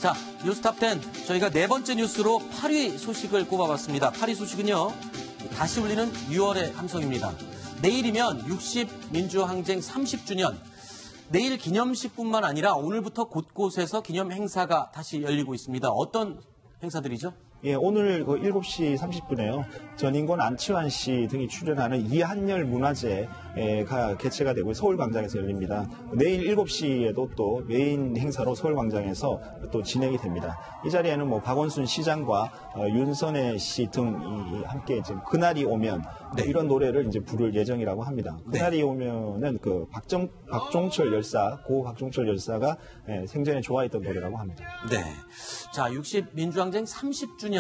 자, 뉴스탑 10 저희가 네 번째 뉴스로 8위 소식을 꼽아봤습니다. 8위 소식은요. 다시 울리는 6월의 함성입니다. 내일이면 60 민주항쟁 30주년. 내일 기념식뿐만 아니라 오늘부터 곳곳에서 기념 행사가 다시 열리고 있습니다. 어떤 행사들이죠? 예, 오늘 7시 30분에요. 전인권 안치환 씨 등이 출연하는 이한열 문화제가 개최가 되고 서울광장에서 열립니다. 내일 7시에도 또 메인 행사로 서울광장에서 또 진행이 됩니다. 이 자리에는 박원순 시장과 윤선혜 씨 등이 함께 지금 그날이 오면 이런 노래를 이제 부를 예정이라고 합니다. 그날이 오면은 박종철 열사, 고 박종철 열사가 생전에 좋아했던 노래라고 합니다. 네. 자, 60 민주항쟁 30주년.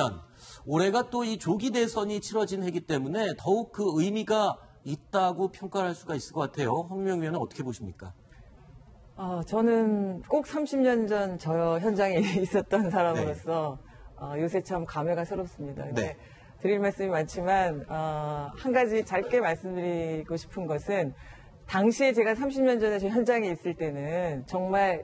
올해가 또 이 조기 대선이 치러진 해기 때문에 더욱 그 의미가 있다고 평가할 수가 있을 것 같아요. 홍명 위원은 어떻게 보십니까? 저는 꼭 30년 전 저 현장에 있었던 사람으로서 요새 참 감회가 새롭습니다. 네. 드릴 말씀이 많지만 한 가지 짧게 말씀드리고 싶은 것은 당시에 제가 30년 전에 저 현장에 있을 때는 정말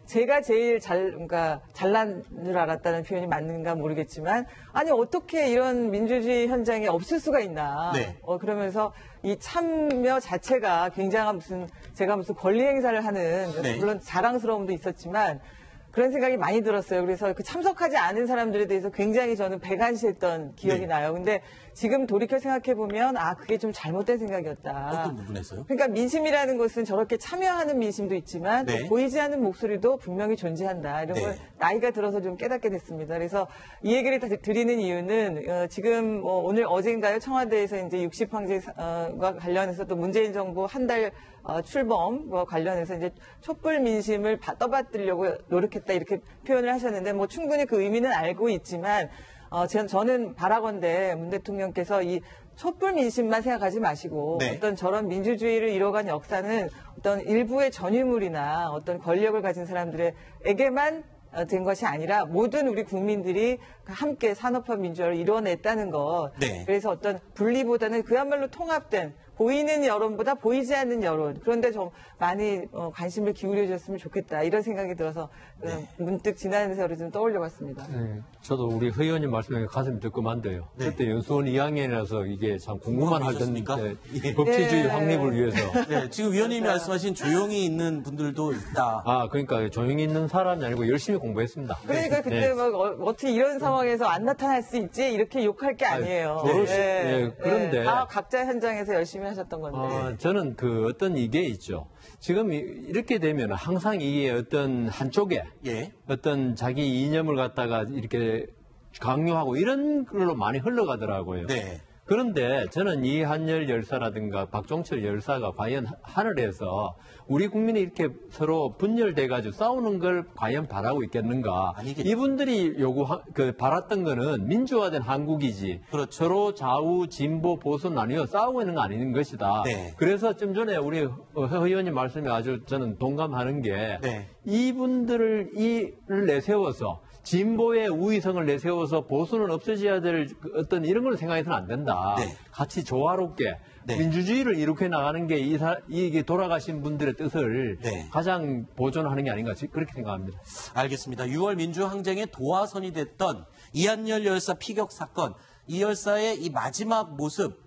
제가 제일 그러니까 잘난 줄 알았다는 표현이 맞는가 모르겠지만 아니 어떻게 이런 민주주의 현장에 없을 수가 있나. 네. 그러면서 이 참여 자체가 굉장한 제가 무슨 권리 행사를 하는 물론 자랑스러움도 있었지만 그런 생각이 많이 들었어요. 그래서 그 참석하지 않은 사람들에 대해서 굉장히 저는 배관시했던 기억이 나요. 근데 지금 돌이켜 생각해보면 그게 좀 잘못된 생각이었다. 어떤 부분에서요? 그러니까 민심이라는 것은 저렇게 참여하는 민심도 있지만 또 보이지 않는 목소리도 분명히 존재한다. 이런 걸 나이가 들어서 좀 깨닫게 됐습니다. 그래서 이 얘기를 드리는 이유는 지금 오늘 어젠가요 청와대에서 이제 60항쟁과 관련해서 또 문재인 정부 한 달 출범과 관련해서 이제 촛불 민심을 떠받들려고 노력했다 이렇게 표현을 하셨는데 충분히 그 의미는 알고 있지만 저는 바라건대 문 대통령께서 이 촛불 민심만 생각하지 마시고 어떤 저런 민주주의를 이뤄간 역사는 어떤 일부의 전유물이나 어떤 권력을 가진 사람들에게만 된 것이 아니라 모든 우리 국민들이 함께 산업화 민주화를 이뤄냈다는 것. 그래서 어떤 분리보다는 그야말로 통합된 보이는 여론보다 보이지 않는 여론. 그런데 좀 많이 관심을 기울여 줬으면 좋겠다. 이런 생각이 들어서 문득 지난 세월을 좀 떠올려봤습니다. 저도 우리 의원님 말씀에 가슴이 뜨끔한데요. 그때 연수원 2학년이라서 이게 참 공부만 하던 법치주의 확립을 위해서. 지금 위원님이 말씀하신 조용히 있는 분들도 있다. 그러니까 조용히 있는 사람이 아니고 열심히 공부했습니다. 그러니까 그때 어떻게 이런 상황에서 안 나타날 수 있지? 이렇게 욕할 게 아니에요. 그런데. 다 각자 현장에서 열심히 하셨던 건데. 저는 어떤 이게 있죠. 지금 이렇게 되면 항상 이게 어떤 한쪽에 어떤 자기 이념을 갖다가 이렇게 강요하고 이런 걸로 많이 흘러가더라고요. 그런데 저는 이한열 열사라든가 박종철 열사가 과연 하늘에서 우리 국민이 이렇게 서로 분열돼가지고 싸우는 걸 과연 바라고 있겠는가? 아니겠죠. 이분들이 바랐던 거는 민주화된 한국이지. 서로 좌우, 진보, 보수 나뉘어 싸우고 있는 거 아닌 것이다. 그래서 좀 전에 우리 의원님 말씀에 아주 저는 동감하는 게 이분들을 내세워서 진보의 우위성을 내세워서 보수는 없어져야 될 어떤 이런 걸 생각해서는 안 된다. 같이 조화롭게 민주주의를 이렇게 나가는 게 이게 돌아가신 분들의 뜻을 가장 보존하는 게 아닌가 그렇게 생각합니다. 알겠습니다. 6월 민주항쟁의 도화선이 됐던 이한열 열사 피격 사건, 이 열사의 이 마지막 모습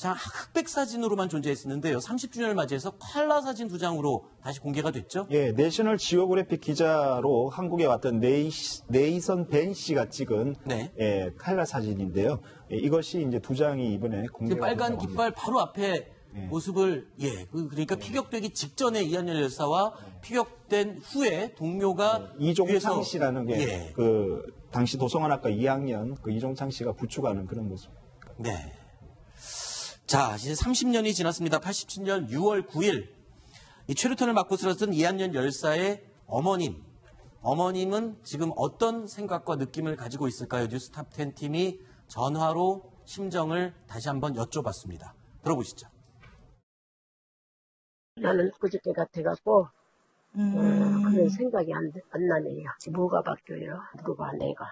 흑백 사진으로만 존재했었는데요. 30주년을 맞이해서 컬러 사진 2장으로 다시 공개가 됐죠? 내셔널 지오그래픽 기자로 한국에 왔던 네이선 벤 씨가 찍은 컬러 사진인데요. 이것이 이제 2장이 이번에 공개가 빨간 깃발 바로 앞에 모습을 그러니까 피격되기 직전에 이한열 열사와 피격된 후에 동료가 이종창 씨라는 게 당시 도성관학과 2학년 이종창 씨가 부축하는 그런 모습. 자, 이제 30년이 지났습니다. 87년 6월 9일 이 최루탄을 맞고 쓰러졌던 이한열 열사의 어머님은 지금 어떤 생각과 느낌을 가지고 있을까요? 뉴스탑 10 팀이 전화로 심정을 다시 한번 여쭤봤습니다. 들어보시죠. 나는 그저께 같아갖고 그런 생각이 안 나네요. 뭐가 바뀌어요? 누가 내가.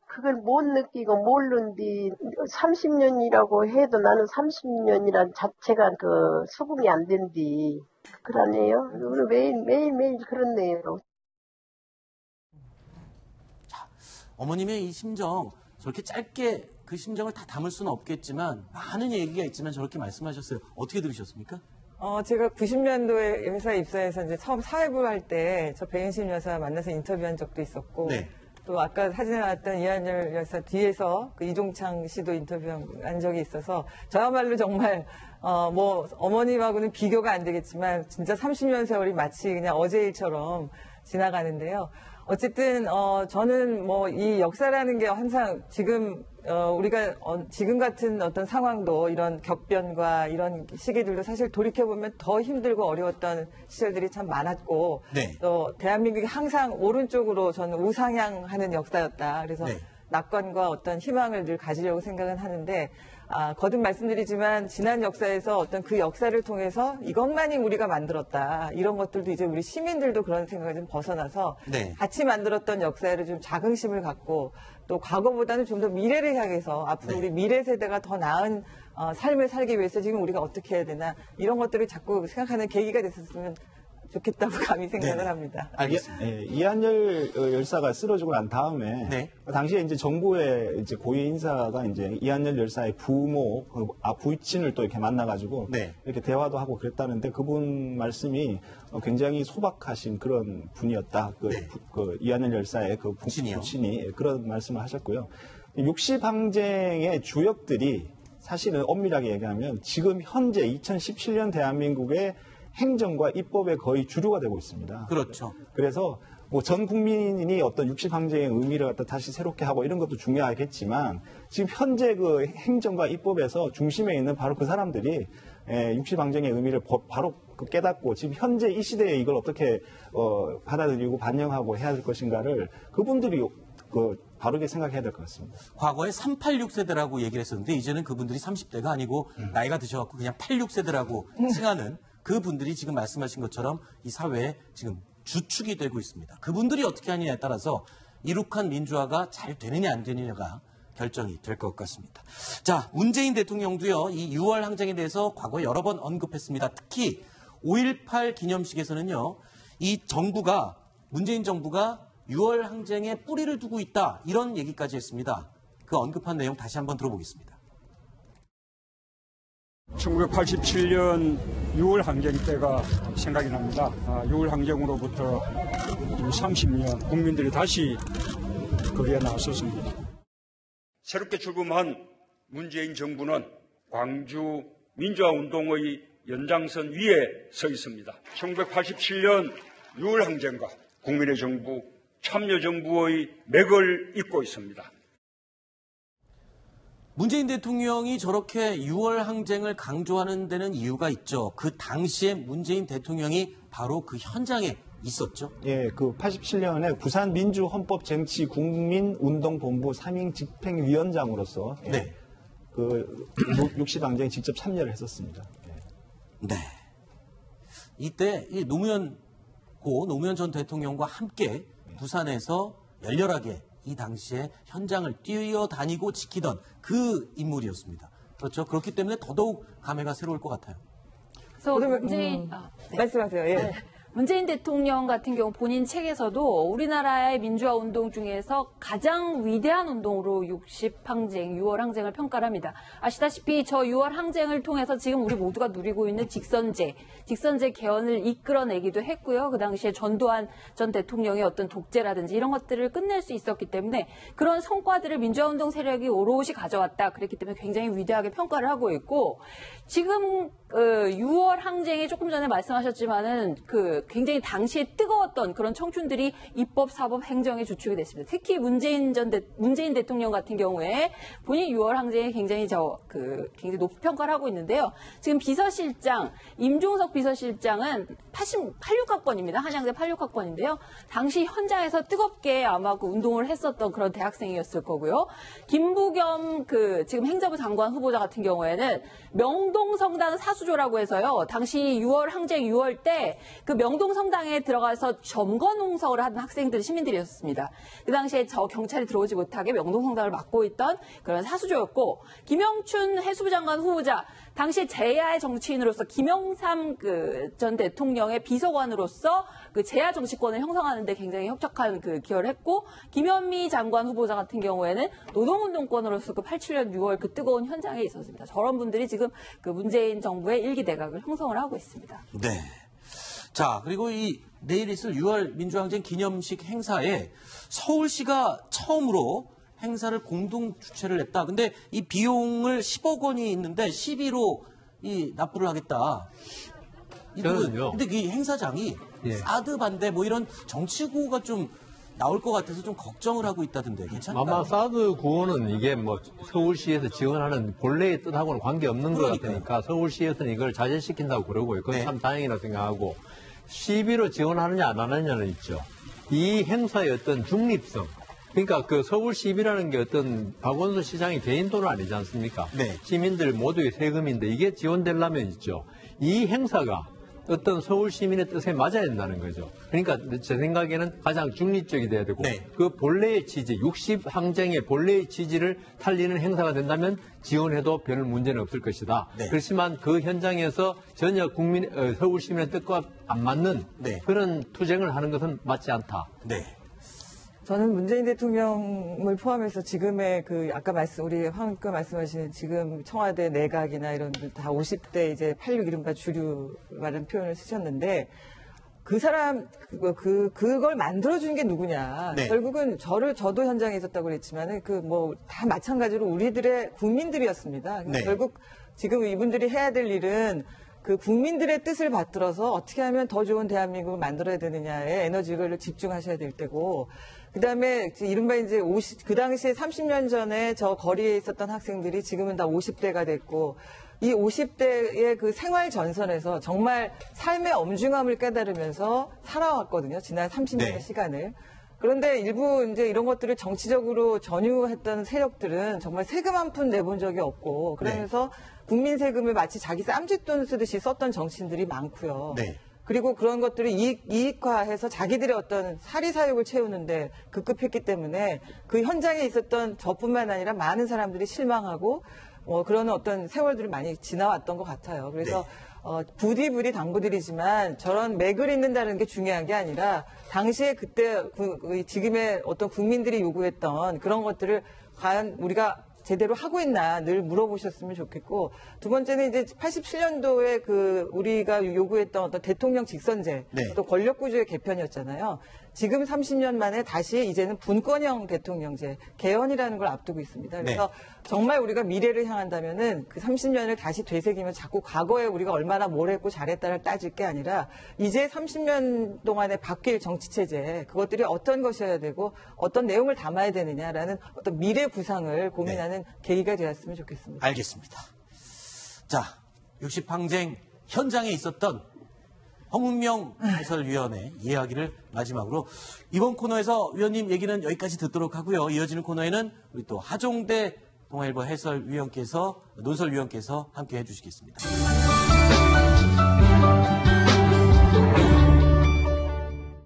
그걸 못 느끼고 모르는데 30년이라고 해도 나는 30년이란 자체가 수긍이 안 된디. 그러네요. 매일매일 그렇네요. 어머님의 이 심정 저렇게 짧게 그 심정을 다 담을 수는 없겠지만 많은 얘기가 있지만 저렇게 말씀하셨어요. 어떻게 들으셨습니까? 제가 90년도에 회사에 입사해서 이제 처음 사회부를 할 때 저 배인심 여사 만나서 인터뷰한 적도 있었고 네. 또 아까 사진에 나왔던 이한열 여사 뒤에서 그 이종창 씨도 인터뷰한 적이 있어서 저야말로 정말 뭐 어머님하고는 비교가 안 되겠지만 진짜 30년 세월이 마치 그냥 어제 일처럼 지나가는데요. 어쨌든 저는 뭐 이 역사라는 게 항상 지금 우리가 지금 같은 어떤 상황도 이런 격변과 이런 시기들도 사실 돌이켜보면 더 힘들고 어려웠던 시절들이 참 많았고 네. 또 대한민국이 항상 오른쪽으로 저는 우상향하는 역사였다. 그래서 네. 낙관과 어떤 희망을 늘 가지려고 생각은 하는데 거듭 말씀드리지만 지난 역사에서 어떤 그 역사를 통해서 이것만이 우리가 만들었다. 이런 것들도 이제 우리 시민들도 그런 생각을 좀 벗어나서 네. 같이 만들었던 역사를 좀 자긍심을 갖고 또 과거보다는 좀 더 미래를 향해서 앞으로 네. 우리 미래 세대가 더 나은 삶을 살기 위해서 지금 우리가 어떻게 해야 되나 이런 것들을 자꾸 생각하는 계기가 됐었으면 좋겠다고 감히 생각을 네. 합니다. 알겠습니다. 이한열 열사가 쓰러지고 난 다음에 네. 당시에 이제 정부의 이제 고위 인사가 이제 이한열 열사의 부모, 부친을 또 이렇게 만나가지고 네. 이렇게 대화도 하고 그랬다는데 그분 말씀이 굉장히 소박하신 그런 분이었다. 네. 그 이한열 열사의 그 부친이요? 부친이 그런 말씀을 하셨고요. 육시방쟁의 주역들이 사실은 엄밀하게 얘기하면 지금 현재 2017년 대한민국의 행정과 입법의 거의 주류가 되고 있습니다. 그렇죠. 그래서 뭐 전 국민이 어떤 육시방쟁의 의미를 갖다 다시 새롭게 하고 이런 것도 중요하겠지만 지금 현재 그 행정과 입법에서 중심에 있는 바로 그 사람들이 육시방쟁의 의미를 바로 깨닫고 지금 현재 이 시대에 이걸 어떻게 받아들이고 반영하고 해야 될 것인가를 그분들이 바르게 생각해야 될 것 같습니다. 과거에 386세대라고 얘기를 했었는데 이제는 그분들이 30대가 아니고 나이가 드셔갖고 그냥 86세대라고 칭하는 그분들이 지금 말씀하신 것처럼 이 사회에 지금 주축이 되고 있습니다. 그분들이 어떻게 하느냐에 따라서 이룩한 민주화가 잘 되느냐 안 되느냐가 결정이 될 것 같습니다. 자, 문재인 대통령도요, 이 6월 항쟁에 대해서 과거에 여러 번 언급했습니다. 특히 5.18 기념식에서는요, 이 정부가, 문재인 정부가 6월 항쟁에 뿌리를 두고 있다, 이런 얘기까지 했습니다. 그 언급한 내용 다시 한번 들어보겠습니다. 1987년 6월 항쟁 때가 생각이 납니다. 6월 항쟁으로부터 30년 국민들이 다시 거기에 나섰습니다. 새롭게 출범한 문재인 정부는 광주 민주화운동의 연장선 위에 서 있습니다. 1987년 6월 항쟁과 국민의 정부, 참여정부의 맥을 잇고 있습니다. 문재인 대통령이 저렇게 6월 항쟁을 강조하는 데는 이유가 있죠. 그 당시에 문재인 대통령이 바로 그 현장에 있었죠. 예, 그 87년에 부산 민주헌법쟁취국민운동본부 3인 집행위원장으로서 네. 그 육시방쟁에 직접 참여를 했었습니다. 네. 이때 이 노무현 전 대통령과 함께 부산에서 열렬하게 이 당시에 현장을 뛰어다니고 지키던 그 인물이었습니다. 그렇죠. 그렇기 때문에 더더욱 감회가 새로울 것 같아요. 그래서 문재인 네. 말씀하세요. 예. 네. 문재인 대통령 같은 경우 본인 책에서도 우리나라의 민주화 운동 중에서 가장 위대한 운동으로 60항쟁, 6월 항쟁을 평가를 합니다. 아시다시피 저 6월 항쟁을 통해서 지금 우리 모두가 누리고 있는 직선제 개헌을 이끌어내기도 했고요. 그 당시에 전두환 전 대통령의 어떤 독재라든지 이런 것들을 끝낼 수 있었기 때문에 그런 성과들을 민주화 운동 세력이 오롯이 가져왔다. 그랬기 때문에 굉장히 위대하게 평가를 하고 있고 지금 6월 항쟁이 조금 전에 말씀하셨지만은 굉장히 당시에 뜨거웠던 그런 청춘들이 입법, 사법, 행정의 주축이 됐습니다. 특히 문재인 대통령 같은 경우에 본인 6월 항쟁에 굉장히 굉장히 높이 평가를 하고 있는데요. 지금 비서실장, 임종석 비서실장은 86학번입니다. 한양대 86학번인데요. 당시 현장에서 뜨겁게 아마 운동을 했었던 그런 대학생이었을 거고요. 김부겸 지금 행정부 장관 후보자 같은 경우에는 명동성당 사수조라고 해서요. 당시 6월 항쟁 6월 때 그 명동 명동 성당에 들어가서 점거 농성을 하는 학생들, 시민들이었습니다. 그 당시에 경찰이 들어오지 못하게 명동 성당을 막고 있던 그런 사수조였고, 김영춘 해수부 장관 후보자, 당시 제야의 정치인으로서 김영삼 전 대통령의 비서관으로서 그 제야 정치권을 형성하는 데 굉장히 혁혁한 기여를 했고, 김현미 장관 후보자 같은 경우에는 노동운동권으로서 87년 6월 뜨거운 현장에 있었습니다. 저런 분들이 지금 문재인 정부의 1기 내각을 형성을 하고 있습니다. 네. 자, 그리고 내일 있을 6월 민주항쟁 기념식 행사에 서울시가 처음으로 행사를 공동 주최를 했다. 근데 이 비용을 10억 원이 있는데 12로 납부를 하겠다. 저는요. 근데 이 행사장이 사드 반대 이런 정치구호가 좀 나올 것 같아서 좀 걱정을 하고 있다던데 괜찮을까요? 아마 사드 구호는 이게 서울시에서 지원하는 본래의 뜻하고는 관계없는 것 같으니까 서울시에서는 이걸 자제시킨다고 그러고요. 그건 참 다행이라고 생각하고, 시비로 지원하느냐 안 하느냐는 있죠. 이 행사의 어떤 중립성, 그러니까 서울 시비라는 게 어떤 박원순 시장의 개인 돈은 아니지 않습니까? 네. 시민들 모두의 세금인데 이게 지원되려면 있죠. 이 행사가 어떤 서울 시민의 뜻에 맞아야 된다는 거죠. 그러니까 제 생각에는 가장 중립적이 돼야 되고, 그 본래의 취지, 60항쟁의 본래의 취지를 살리는 행사가 된다면 지원해도 별 문제는 없을 것이다. 그렇지만 그 현장에서 전혀 서울 시민의 뜻과 안 맞는 그런 투쟁을 하는 것은 맞지 않다. 저는 문재인 대통령을 포함해서 지금의 아까 우리 황 의원께서 말씀하신 지금 청와대 내각이나 이런 다 50대 이제 86 이른바 주류라는 표현을 쓰셨는데, 그 사람, 그걸 만들어준 게 누구냐. 결국은 저도 현장에 있었다고 그랬지만은 다 마찬가지로 우리들의 국민들이었습니다. 결국 지금 이분들이 해야 될 일은 국민들의 뜻을 받들어서 어떻게 하면 더 좋은 대한민국을 만들어야 되느냐에 에너지를 집중하셔야 될 때고, 그 다음에 이른바 이제 그 당시에 30년 전에 저 거리에 있었던 학생들이 지금은 다 50대가 됐고, 이 50대의 생활 전선에서 정말 삶의 엄중함을 깨달으면서 살아왔거든요. 지난 30년의 시간을. 그런데 일부 이제 이런 것들을 정치적으로 전유했던 세력들은 정말 세금 한 푼 내본 적이 없고, 그러면서 국민 세금을 마치 자기 쌈짓돈 쓰듯이 썼던 정치인들이 많고요. 그리고 그런 것들을 이익화해서 자기들의 어떤 사리사욕을 채우는데 급급했기 때문에 그 현장에 있었던 저뿐만 아니라 많은 사람들이 실망하고 그런 어떤 세월들이 많이 지나왔던 것 같아요. 그래서 부디부디 당부드리지만 저런 맥을 잇는다는 게 중요한 게 아니라 당시에 그때 지금의 어떤 국민들이 요구했던 그런 것들을 과연 우리가 제대로 하고 있나 늘 물어보셨으면 좋겠고, 두 번째는 이제 87년도에 우리가 요구했던 어떤 대통령 직선제, 또 권력구조의 개편이었잖아요. 지금 30년 만에 다시 이제는 분권형 대통령제, 개헌이라는 걸 앞두고 있습니다. 그래서 정말 우리가 미래를 향한다면은 그 30년을 다시 되새기면 자꾸 과거에 우리가 얼마나 뭘 했고 잘했다를 따질 게 아니라 이제 30년 동안에 바뀔 정치체제, 그것들이 어떤 것이어야 되고 어떤 내용을 담아야 되느냐라는 어떤 미래 구상을 고민하는 계기가 되었으면 좋겠습니다. 알겠습니다. 자, 60항쟁 현장에 있었던 홍은명 해설위원의 이야기를 마지막으로 이번 코너에서 위원님 얘기는 여기까지 듣도록 하고요. 이어지는 코너에는 우리 또 하종대 동아일보 해설위원께서 논설위원께서 함께 해주시겠습니다.